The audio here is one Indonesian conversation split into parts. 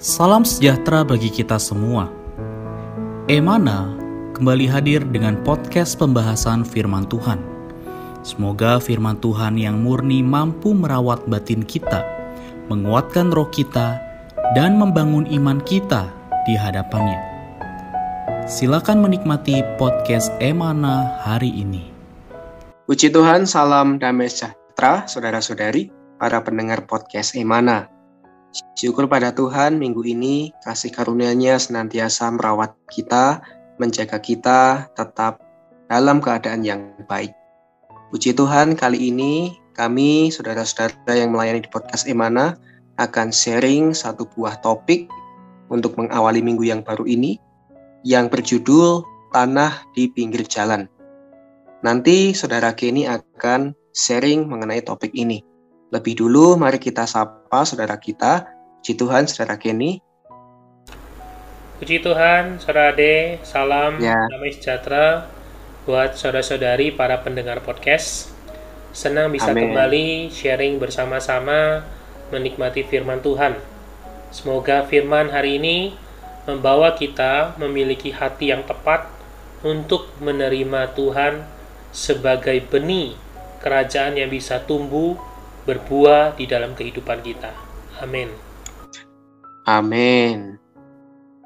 Salam sejahtera bagi kita semua. Emana kembali hadir dengan podcast pembahasan firman Tuhan. Semoga firman Tuhan yang murni mampu merawat batin kita, menguatkan roh kita, dan membangun iman kita di hadapannya. Silakan menikmati podcast Emana hari ini. Puji Tuhan, salam damai sejahtera saudara-saudari, para pendengar podcast Emana. Syukur pada Tuhan, minggu ini kasih karunia-Nya senantiasa merawat kita, menjaga kita tetap dalam keadaan yang baik. Puji Tuhan, kali ini kami, saudara-saudara yang melayani di podcast Emana, akan sharing satu buah topik untuk mengawali minggu yang baru ini, yang berjudul Tanah di Pinggir Jalan. Nanti saudara Kenny akan sharing mengenai topik ini. Lebih dulu, mari kita sapa saudara kita. Puji Tuhan, saudara Kenny. Puji Tuhan, saudara Ade. Salam damai sejahtera buat saudara-saudari para pendengar podcast. Senang bisa kembali sharing bersama-sama menikmati firman Tuhan. Semoga firman hari ini membawa kita memiliki hati yang tepat untuk menerima Tuhan sebagai benih kerajaan yang bisa tumbuh berbuah di dalam kehidupan kita. Amin. Amin.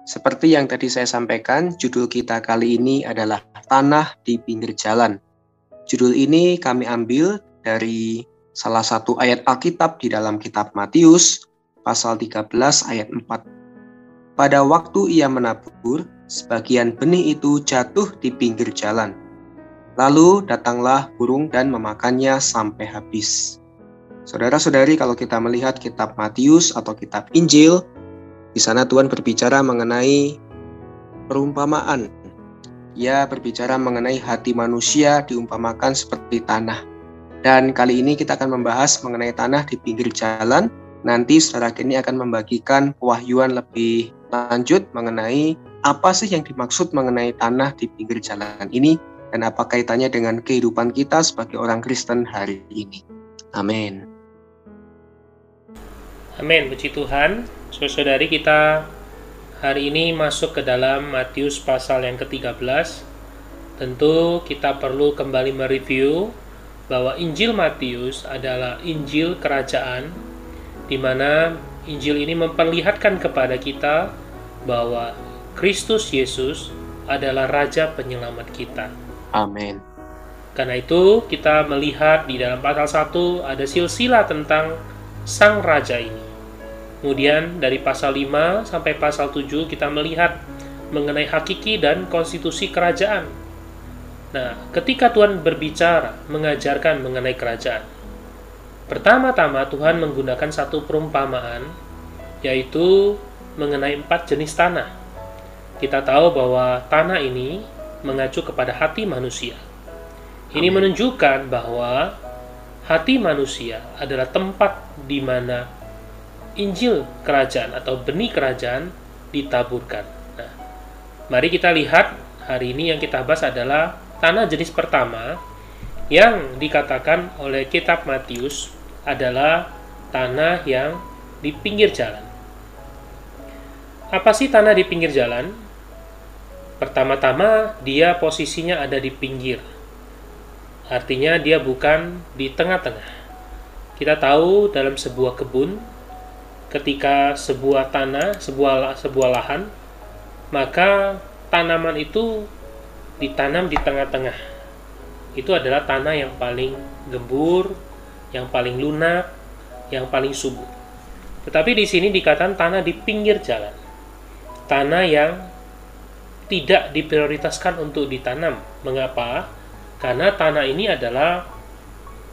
Seperti yang tadi saya sampaikan, judul kita kali ini adalah Tanah di Pinggir Jalan. Judul ini kami ambil dari salah satu ayat Alkitab di dalam kitab Matius, pasal 13 ayat 4. Pada waktu ia menabur, sebagian benih itu jatuh di pinggir jalan. Lalu datanglah burung dan memakannya sampai habis. Saudara-saudari, kalau kita melihat kitab Matius atau kitab Injil, di sana Tuhan berbicara mengenai perumpamaan. Ia berbicara mengenai hati manusia diumpamakan seperti tanah. Dan kali ini kita akan membahas mengenai tanah di pinggir jalan. Nanti saudara Kenny akan membagikan pewahyuan lebih lanjut mengenai apa sih yang dimaksud mengenai tanah di pinggir jalan ini, dan apa kaitannya dengan kehidupan kita sebagai orang Kristen hari ini. Amin. Amin, puji Tuhan. Saudari, kita hari ini masuk ke dalam Matius pasal yang ke-13. Tentu kita perlu kembali mereview bahwa Injil Matius adalah Injil kerajaan, di mana Injil ini memperlihatkan kepada kita bahwa Kristus Yesus adalah Raja Penyelamat kita. Amin. Karena itu kita melihat di dalam pasal 1 ada silsilah tentang Sang Raja ini. Kemudian dari pasal 5 sampai pasal 7 kita melihat mengenai hakiki dan konstitusi kerajaan. Nah, ketika Tuhan berbicara, mengajarkan mengenai kerajaan, pertama-tama Tuhan menggunakan satu perumpamaan, yaitu mengenai 4 jenis tanah. Kita tahu bahwa tanah ini mengacu kepada hati manusia. Ini menunjukkan bahwa hati manusia adalah tempat di mana Injil kerajaan atau benih kerajaan ditaburkan. Nah, mari kita lihat hari ini yang kita bahas adalah tanah jenis pertama yang dikatakan oleh kitab Matius adalah tanah yang di pinggir jalan. Apa sih tanah di pinggir jalan? Pertama-tama, dia posisinya ada di pinggir. Artinya dia bukan di tengah-tengah. Kita tahu dalam sebuah kebun, ketika sebuah tanah, sebuah lahan, maka tanaman itu ditanam di tengah-tengah. Itu adalah tanah yang paling gembur, yang paling lunak, yang paling subur. Tetapi di sini dikatakan tanah di pinggir jalan. Tanah yang tidak diprioritaskan untuk ditanam. Mengapa? Karena tanah ini adalah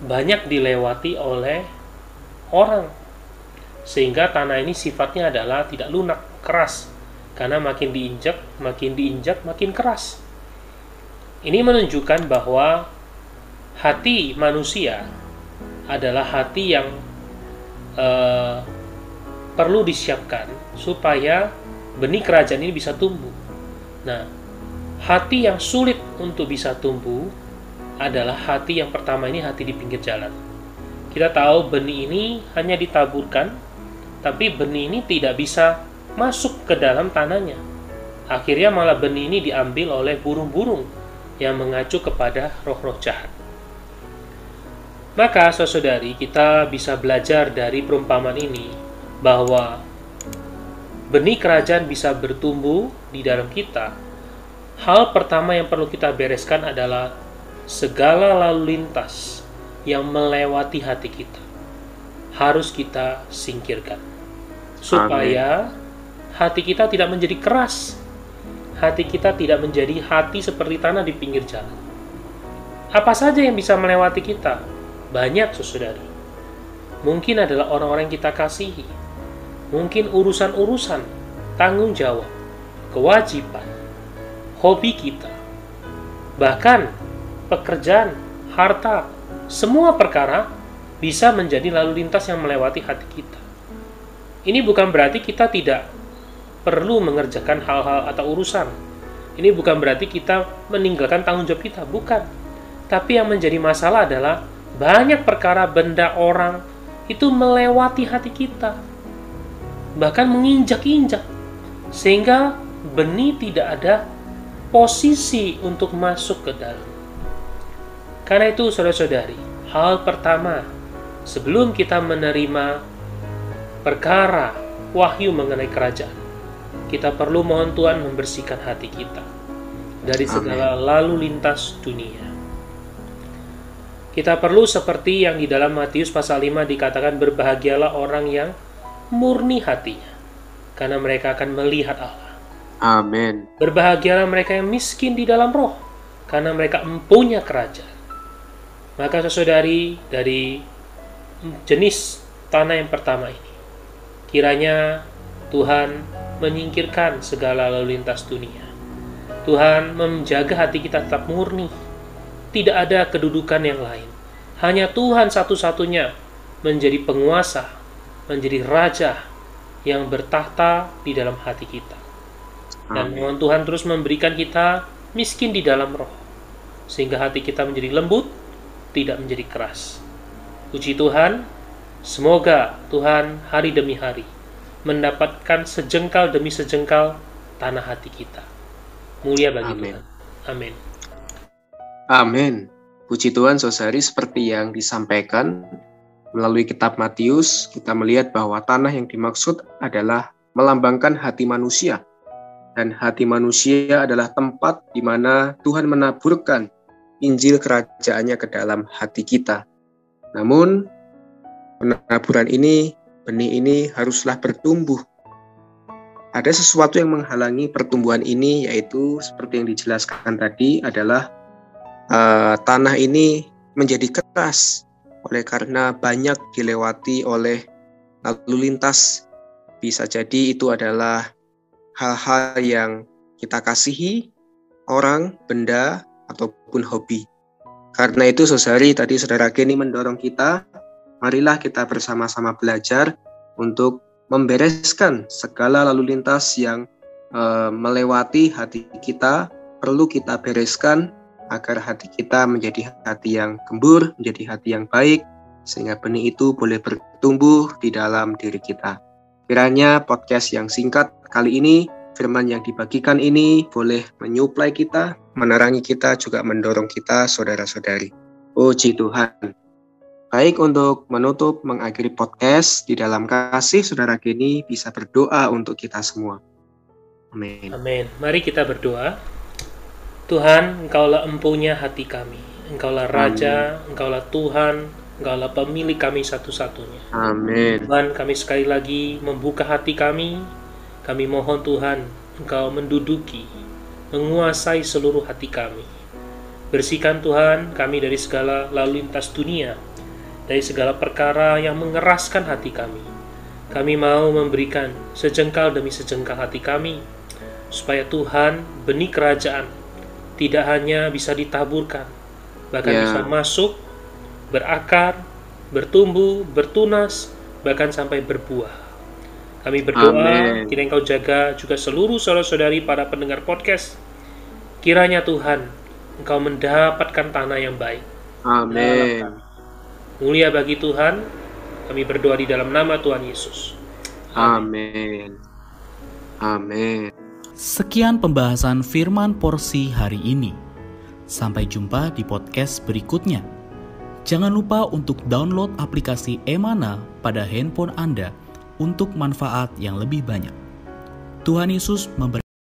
banyak dilewati oleh orang. Sehingga tanah ini sifatnya adalah tidak lunak, keras. Karena makin diinjak, makin keras. Ini menunjukkan bahwa hati manusia adalah hati yang perlu disiapkan supaya benih kerajaan ini bisa tumbuh. Nah, hati yang sulit untuk bisa tumbuh adalah hati yang pertama ini, hati di pinggir jalan. Kita tahu benih ini hanya ditaburkan, tapi benih ini tidak bisa masuk ke dalam tanahnya. Akhirnya malah benih ini diambil oleh burung-burung yang mengacu kepada roh-roh jahat. Maka saudari, kita bisa belajar dari perumpamaan ini bahwa benih kerajaan bisa bertumbuh di dalam kita. Hal pertama yang perlu kita bereskan adalah segala lalu lintas yang melewati hati kita harus kita singkirkan, supaya hati kita tidak menjadi keras, hati kita tidak menjadi hati seperti tanah di pinggir jalan. Apa saja yang bisa melewati kita? Banyak, saudari. Mungkin adalah orang-orang yang kita kasihi, mungkin urusan-urusan, tanggung jawab, kewajiban, hobi kita, bahkan pekerjaan, harta, semua perkara bisa menjadi lalu lintas yang melewati hati kita. Ini bukan berarti kita tidak perlu mengerjakan hal-hal atau urusan. Ini bukan berarti kita meninggalkan tanggung jawab kita, bukan. Tapi yang menjadi masalah adalah banyak perkara, benda, orang itu melewati hati kita, bahkan menginjak-injak, sehingga benih tidak ada posisi untuk masuk ke dalam. Karena itu, saudara-saudari, hal pertama sebelum kita menerima perkara wahyu mengenai kerajaan, kita perlu mohon Tuhan membersihkan hati kita dari segala lalu lintas dunia. Kita perlu seperti yang di dalam Matius pasal 5 dikatakan, berbahagialah orang yang murni hatinya, karena mereka akan melihat Allah. Amin. Berbahagialah mereka yang miskin di dalam roh, karena mereka empunya kerajaan. Maka saudari, dari jenis tanah yang pertama ini, kiranya Tuhan menyingkirkan segala lalu lintas dunia. Tuhan menjaga hati kita tetap murni. Tidak ada kedudukan yang lain. Hanya Tuhan satu-satunya menjadi penguasa, menjadi raja yang bertahta di dalam hati kita. Dan mohon Tuhan terus memberikan kita miskin di dalam roh, sehingga hati kita menjadi lembut, tidak menjadi keras. Puji Tuhan, semoga Tuhan hari demi hari mendapatkan sejengkal demi sejengkal tanah hati kita. Mulia bagi Tuhan. Amin. Amin. Puji Tuhan, saudari, seperti yang disampaikan melalui kitab Matius, kita melihat bahwa tanah yang dimaksud adalah melambangkan hati manusia. Dan hati manusia adalah tempat di mana Tuhan menaburkan Injil kerajaannya ke dalam hati kita. Namun, penaburan ini, benih ini haruslah bertumbuh. Ada sesuatu yang menghalangi pertumbuhan ini, yaitu seperti yang dijelaskan tadi adalah tanah ini menjadi keras oleh karena banyak dilewati oleh lalu lintas. Bisa jadi itu adalah hal-hal yang kita kasihi, orang, benda, ataupun hobi. Karena itu, saudari, tadi saudara Kenny mendorong kita, marilah kita bersama-sama belajar untuk membereskan segala lalu lintas yang melewati hati kita, perlu kita bereskan agar hati kita menjadi hati yang gembur, menjadi hati yang baik, sehingga benih itu boleh bertumbuh di dalam diri kita. Kiranya podcast yang singkat kali ini, firman yang dibagikan ini boleh menyuplai kita, menerangi kita, juga mendorong kita, saudara-saudari. Puji Tuhan. Baik, untuk menutup, mengakhiri podcast, di dalam kasih saudara Kenny bisa berdoa untuk kita semua. Amin. Amin. Mari kita berdoa. Tuhan, Engkaulah empunya hati kami. Engkaulah Raja, Engkaulah Tuhan, Engkaulah pemilik kami satu-satunya. Amin. Tuhan, kami sekali lagi membuka hati kami. Kami mohon Tuhan, Engkau menduduki, menguasai seluruh hati kami. Bersihkan Tuhan kami dari segala lalu lintas dunia, dari segala perkara yang mengeraskan hati kami. Kami mau memberikan sejengkal demi sejengkal hati kami, supaya Tuhan benih kerajaan tidak hanya bisa ditaburkan, bahkan bisa masuk, berakar, bertumbuh, bertunas, bahkan sampai berbuah. Kami berdoa, kiranya Engkau jaga juga seluruh saudara-saudari para pendengar podcast. Kiranya Tuhan, Engkau mendapatkan tanah yang baik. Amin. Mulia bagi Tuhan, kami berdoa di dalam nama Tuhan Yesus. Amin. Amin. Sekian pembahasan firman porsi hari ini. Sampai jumpa di podcast berikutnya. Jangan lupa untuk download aplikasi Emana pada handphone Anda untuk manfaat yang lebih banyak. Tuhan Yesus memberkati.